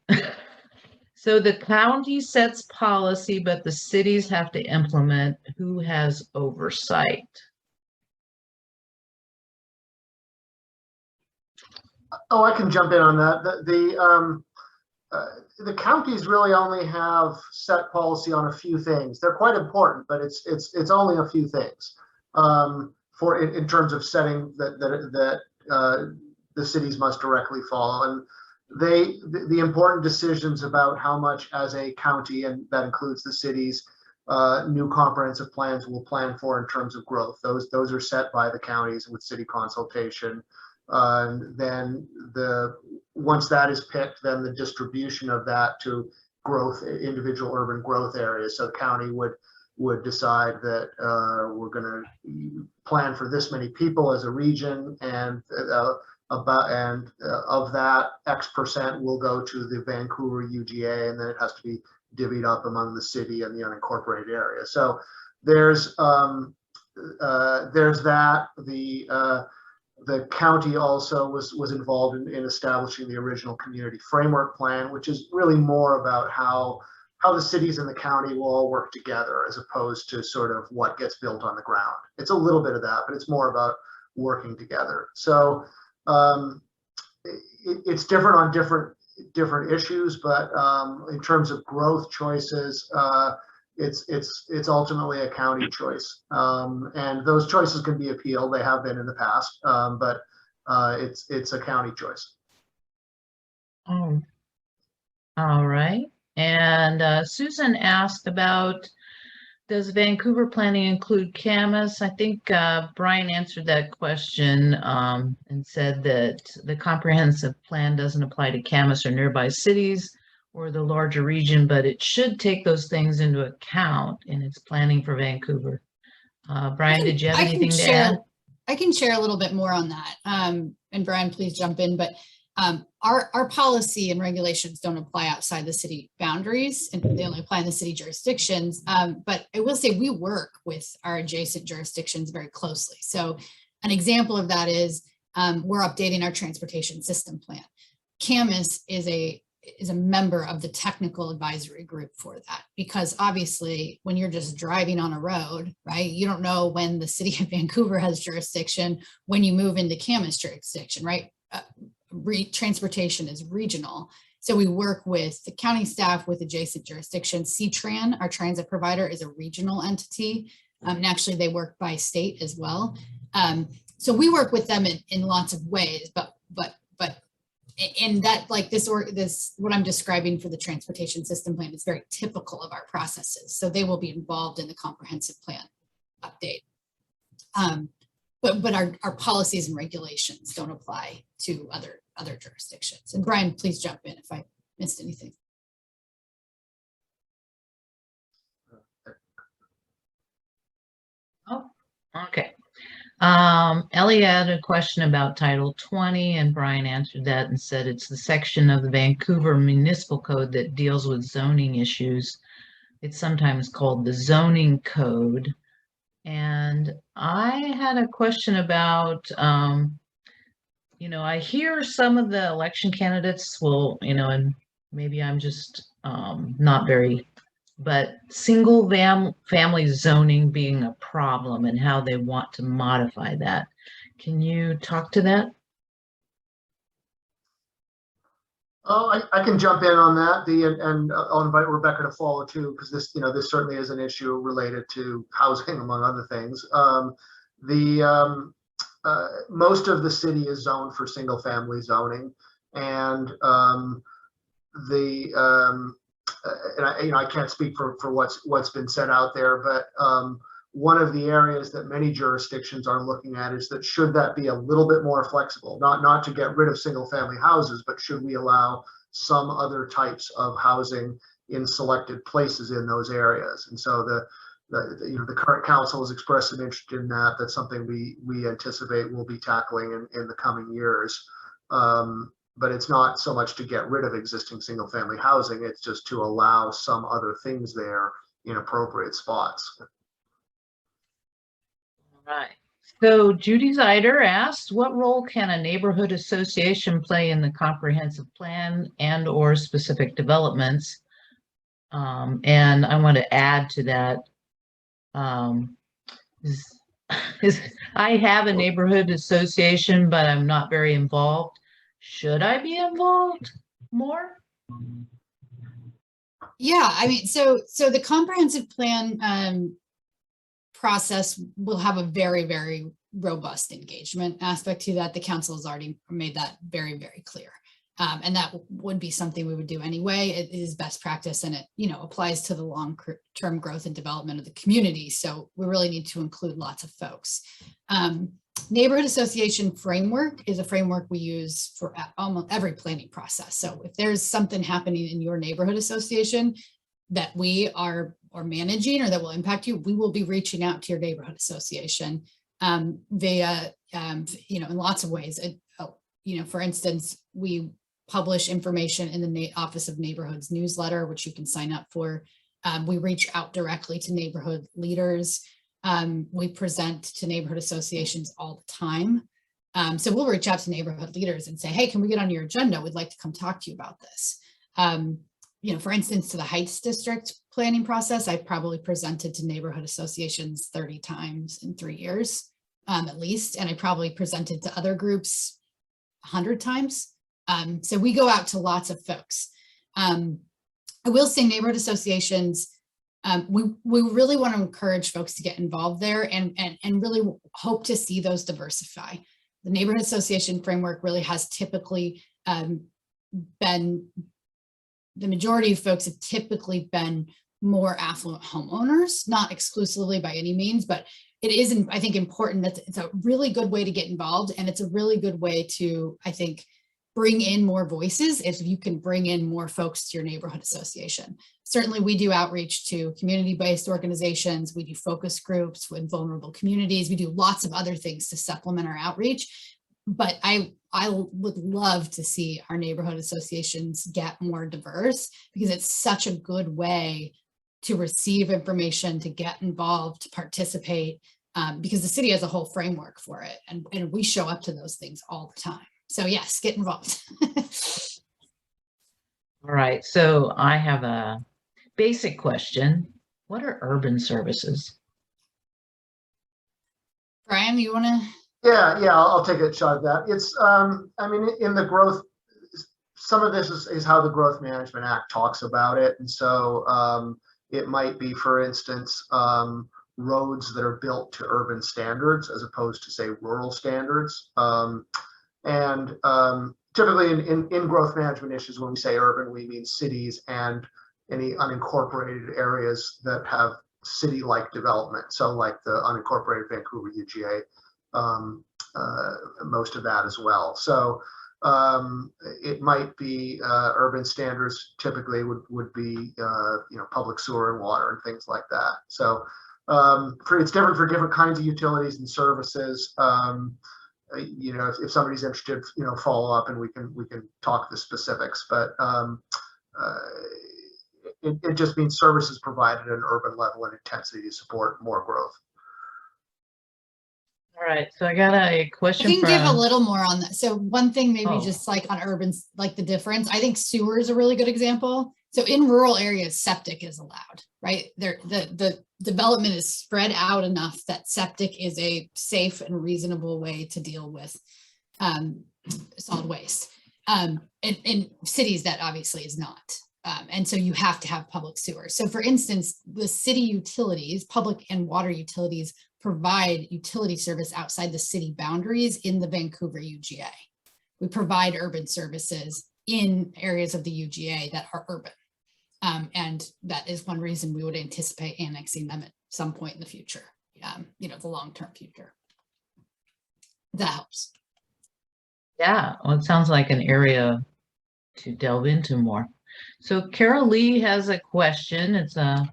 So the county sets policy, but the cities have to implement. Who has oversight? Oh, I can jump in on that. The counties really only have set policy on a few things. They're quite important, but it's only a few things in terms of setting that the cities must directly follow. And the important decisions about how much as a county, and that includes the cities, new comprehensive plans will plan for in terms of growth. Those are set by the counties with city consultation. Then once that is picked, then the distribution of that to growth, individual urban growth areas. So the county would decide that we're going to plan for this many people as a region, and of that X% will go to the Vancouver UGA, and then it has to be divvied up among the city and the unincorporated area. So there's that. The county also was involved in establishing the original community framework plan, which is really more about how the cities and the county will all work together, as opposed to sort of what gets built on the ground. It's a little bit of that, but it's more about working together. So it's different on different issues, but in terms of growth choices, it's ultimately a county choice, and those choices can be appealed. They have been in the past, but it's a county choice. Oh, all right. And Susan asked about, does Vancouver planning include Camas? I think Brian answered that question and said that the comprehensive plan doesn't apply to Camas or nearby cities or the larger region, but it should take those things into account in its planning for Vancouver. Brian, did you have anything to add? I can share a little bit more on that. And Brian, please jump in. But our policy and regulations don't apply outside the city boundaries, and they only apply in the city jurisdictions. But I will say we work with our adjacent jurisdictions very closely. So an example of that is we're updating our transportation system plan. Camas is a member of the technical advisory group for that, because obviously when you're just driving on a road, right, you don't know when the city of Vancouver has jurisdiction when you move into Camas jurisdiction, right? Transportation is regional. So we work with the county staff with adjacent jurisdictions. CTRAN, our transit provider, is a regional entity. And actually they work by state as well. So we work with them in lots of ways, but and that, like this what I'm describing for the transportation system plan is very typical of our processes. So they will be involved in the comprehensive plan update. But our policies and regulations don't apply to other jurisdictions. And Brian, please jump in if I missed anything. Oh, okay. Ellie had a question about Title 20, and Brian answered that and said it's the section of the Vancouver Municipal Code that deals with zoning issues. It's sometimes called the zoning code. And I had a question about, I hear some of the election candidates will, and maybe I'm just not very, but single family zoning being a problem and how they want to modify that. Can you talk to that? Oh, I can jump in on that. And I'll invite Rebecca to follow too, because this certainly is an issue related to housing, among other things. Most of the city is zoned for single family zoning, and I can't speak for what's been said out there, but one of the areas that many jurisdictions are looking at is that should that be a little bit more flexible, not to get rid of single family houses, but should we allow some other types of housing in selected places in those areas? And so the current council has expressed an interest in that. That's something we anticipate we'll be tackling in the coming years. but it's not so much to get rid of existing single family housing. It's just to allow some other things there in appropriate spots. Right. So Judy Zeider asked, what role can a neighborhood association play in the comprehensive plan and or specific developments? And I want to add to that, I have a neighborhood association, but I'm not very involved. Should I be involved more? Yeah, I mean, so the comprehensive plan process will have a very, very robust engagement aspect to that. The council has already made that very, very clear. And that would be something we would do anyway. It is best practice, and it, you know, applies to the long-term growth and development of the community. So we really need to include lots of folks. Neighborhood association framework is a framework we use for almost every planning process. So if there's something happening in your neighborhood association that we are managing or that will impact you, we will be reaching out to your neighborhood association via, you know, in lots of ways. You know, for instance, we publish information in the Office of Neighborhoods newsletter, which you can sign up for. We reach out directly to neighborhood leaders. We present to neighborhood associations all the time. So we'll reach out to neighborhood leaders and say, hey, can we get on your agenda? We'd like to come talk to you about this. You know, for instance, to the Heights District planning process, I probably presented to neighborhood associations 30 times in 3 years, at least. And I probably presented to other groups 100 times. So we go out to lots of folks. I will say neighborhood associations, we really want to encourage folks to get involved there and really hope to see those diversify. The neighborhood association framework really has typically been, the majority of folks have typically been more affluent homeowners, not exclusively by any means, but it is, I think, important that it's a really good way to get involved. And it's a really good way to, I think, bring in more voices if you can bring in more folks to your neighborhood association. Certainly we do outreach to community-based organizations. We do focus groups with vulnerable communities. We do lots of other things to supplement our outreach. But I would love to see our neighborhood associations get more diverse, because it's such a good way to receive information, to get involved, to participate, because the city has a whole framework for it. And we show up to those things all the time. So yes, get involved. All right, so I have a basic question. What are urban services? Brian, you want to? Yeah, I'll take a shot at that. It's, I mean, in the growth, some of this is how the Growth Management Act talks about it. And so it might be, for instance, roads that are built to urban standards as opposed to, say, rural standards. Typically in growth management issues, when we say urban, we mean cities and any unincorporated areas that have city-like development. So like the unincorporated Vancouver UGA, most of that as well. So it might be urban standards typically would be you know, public sewer and water and things like that. So it's different for different kinds of utilities and services. You know, if somebody's interested, you know, follow up and we can talk the specifics, but it just means services provided at an urban level and intensity to support more growth. All right, so I got a question. I can give a little more on that. So one thing, maybe just like on urban, like the difference, I think sewer is a really good example. So in rural areas, septic is allowed, right? The development is spread out enough that septic is a safe and reasonable way to deal with solid waste. In cities, that obviously is not. And so you have to have public sewer. So for instance, the city utilities, public and water utilities, provide utility service outside the city boundaries in the Vancouver UGA. We provide urban services in areas of the UGA that are urban. And that is one reason we would anticipate annexing them at some point in the future, you know, the long-term future. That helps. Yeah, well, it sounds like an area to delve into more. So Carol Lee has a question. It's a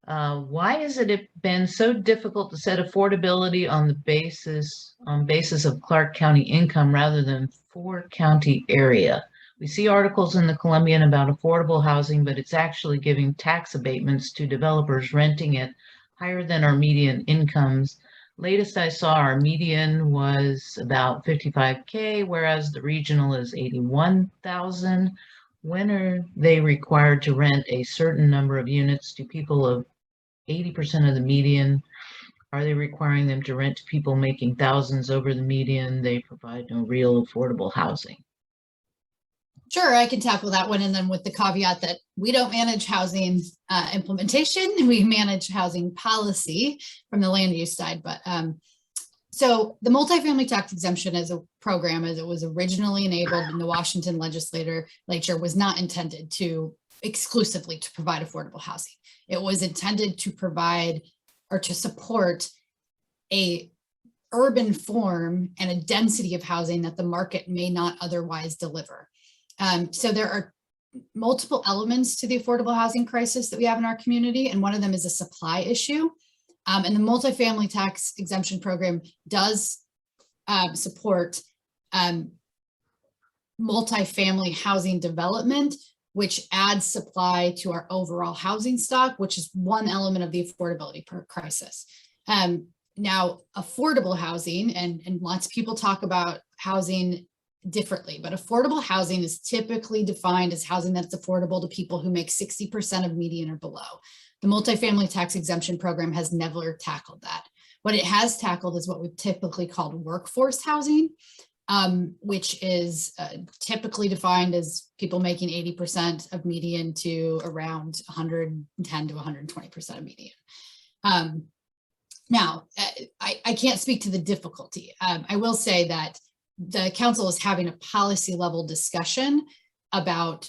Why has it been so difficult to set affordability on the basis of Clark County income rather than 4-county area? We see articles in the Columbian about affordable housing, but it's actually giving tax abatements to developers renting it higher than our median incomes. Latest I saw, our median was about 55K, whereas the regional is 81,000. When are they required to rent a certain number of units to people of 80% of the median? Are they requiring them to rent to people making thousands over the median? They provide no real affordable housing. Sure, I can tackle that one. And then with the caveat that we don't manage housing implementation, we manage housing policy from the land use side. But so the multifamily tax exemption as a program, as it was originally enabled in the Washington legislature, was not intended to exclusively to provide affordable housing. It was intended to provide or to support a urban form and a density of housing that the market may not otherwise deliver. So there are multiple elements to the affordable housing crisis that we have in our community, and one of them is a supply issue. And the multifamily tax exemption program does support multifamily housing development, which adds supply to our overall housing stock, which is one element of the affordability crisis. Now, affordable housing, and lots of people talk about housing differently, but affordable housing is typically defined as housing that's affordable to people who make 60% of median or below. The multifamily tax exemption program has never tackled that. What it has tackled is what we've typically called workforce housing, which is typically defined as people making 80% of median to around 110 to 120% of median. Now, I can't speak to the difficulty. I will say that the council is having a policy level discussion about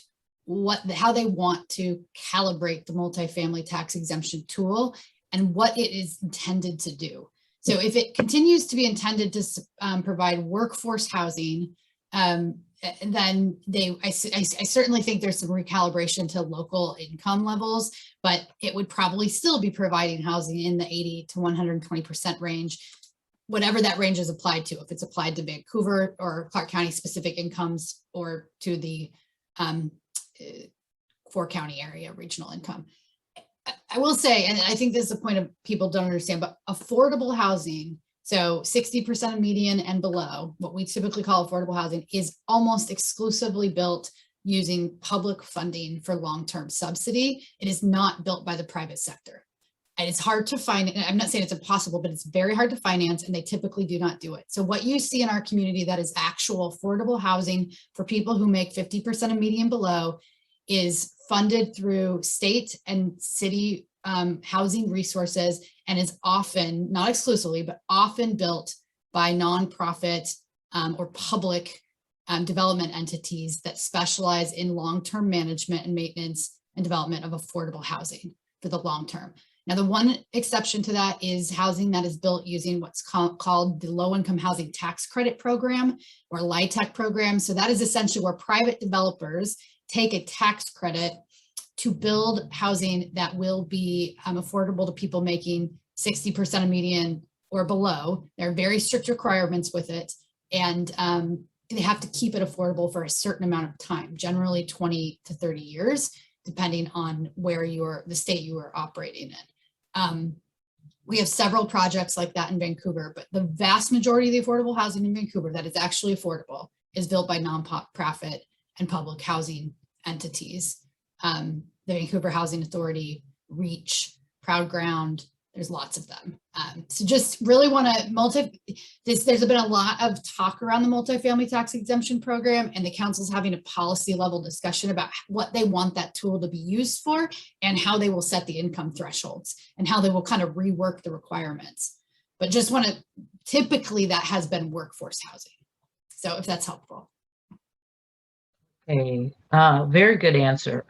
how they want to calibrate the multifamily tax exemption tool and what it is intended to do. So if it continues to be intended to provide workforce housing, then I certainly think there's some recalibration to local income levels, but it would probably still be providing housing in the 80 to 120% range, whatever that range is applied to, if it's applied to Vancouver or Clark County specific incomes or to the 4-county area regional income. I will say, and I think this is a point of people don't understand, but affordable housing, so 60% of median and below, what we typically call affordable housing, is almost exclusively built using public funding for long-term subsidy. It is not built by the private sector. And it's hard to find, I'm not saying it's impossible, but it's very hard to finance, and they typically do not do it. So what you see in our community that is actual affordable housing for people who make 50% of median below is funded through state and city housing resources, and is often, not exclusively, but often built by nonprofit or public development entities that specialize in long-term management and maintenance and development of affordable housing for the long term. Now, the one exception to that is housing that is built using what's called the Low-Income Housing Tax Credit Program, or LIHTC program. So that is essentially where private developers take a tax credit to build housing that will be affordable to people making 60% of median or below. There are very strict requirements with it, and they have to keep it affordable for a certain amount of time, generally 20 to 30 years, depending on where the state you are operating in. We have several projects like that in Vancouver, but the vast majority of the affordable housing in Vancouver that is actually affordable is built by nonprofit and public housing entities. The Vancouver Housing Authority, REACH, Proud Ground, there's lots of them. So just really want to there's been a lot of talk around the multifamily tax exemption program, and the council's having a policy level discussion about what they want that tool to be used for and how they will set the income thresholds and how they will kind of rework the requirements. But just want to, typically that has been workforce housing. So if that's helpful. Okay, very good answer.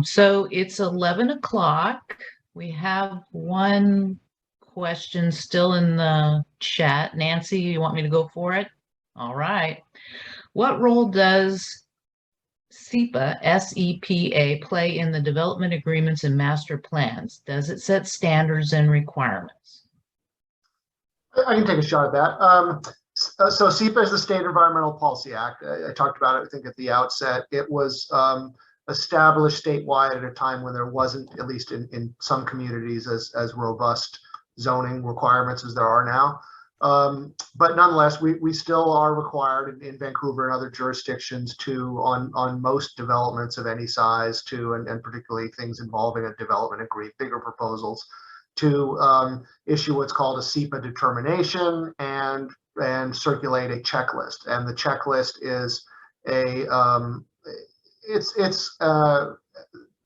So it's 11 o'clock. We have one question still in the chat. Nancy, you want me to go for it? All right. What role does SEPA, S-E-P-A, play in the development agreements and master plans? Does it set standards and requirements? I can take a shot at that. So SEPA is the State Environmental Policy Act. I talked about it, I think, at the outset. It was established statewide at a time when there wasn't, at least in some communities, as robust zoning requirements as there are now. But nonetheless, we still are required in Vancouver and other jurisdictions to, on most developments of any size, and particularly things involving a development agreement, bigger proposals, to issue what's called a SEPA determination and circulate a checklist. And the checklist is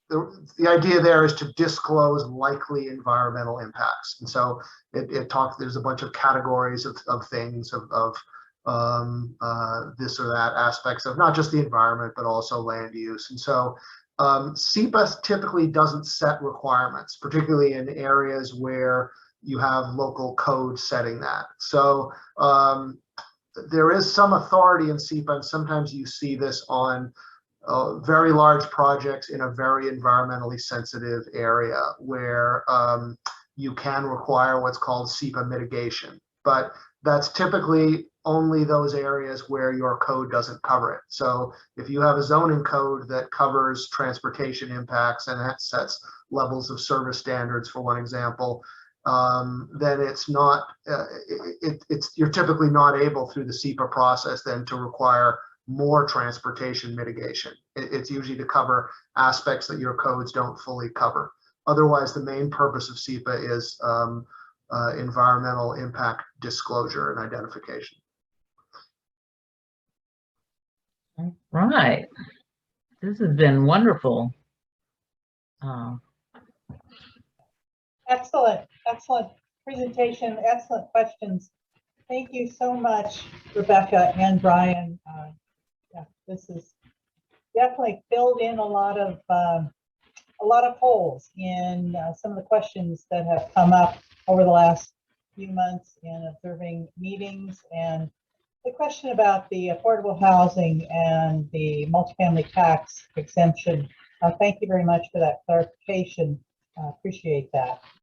the idea there is to disclose likely environmental impacts. And so there's a bunch of categories of things of this or that aspects of not just the environment, but also land use. And so SEPA typically doesn't set requirements, particularly in areas where you have local code setting that. So there is some authority in SEPA, and sometimes you see this on very large projects in a very environmentally sensitive area where you can require what's called SEPA mitigation. But that's typically only those areas where your code doesn't cover it. So if you have a zoning code that covers transportation impacts and that sets levels of service standards, for one example, then it's not, you're typically not able through the SEPA process then to require more transportation mitigation. It's usually to cover aspects that your codes don't fully cover. Otherwise, the main purpose of SEPA is environmental impact disclosure and identification. Right. This has been wonderful. Excellent presentation, excellent questions. Thank you so much, Rebecca and Brian. Yeah, this is definitely filled in a lot of holes in some of the questions that have come up over the last few months in observing meetings, and the question about the affordable housing and the multifamily tax exemption. Thank you very much for that clarification. Appreciate that.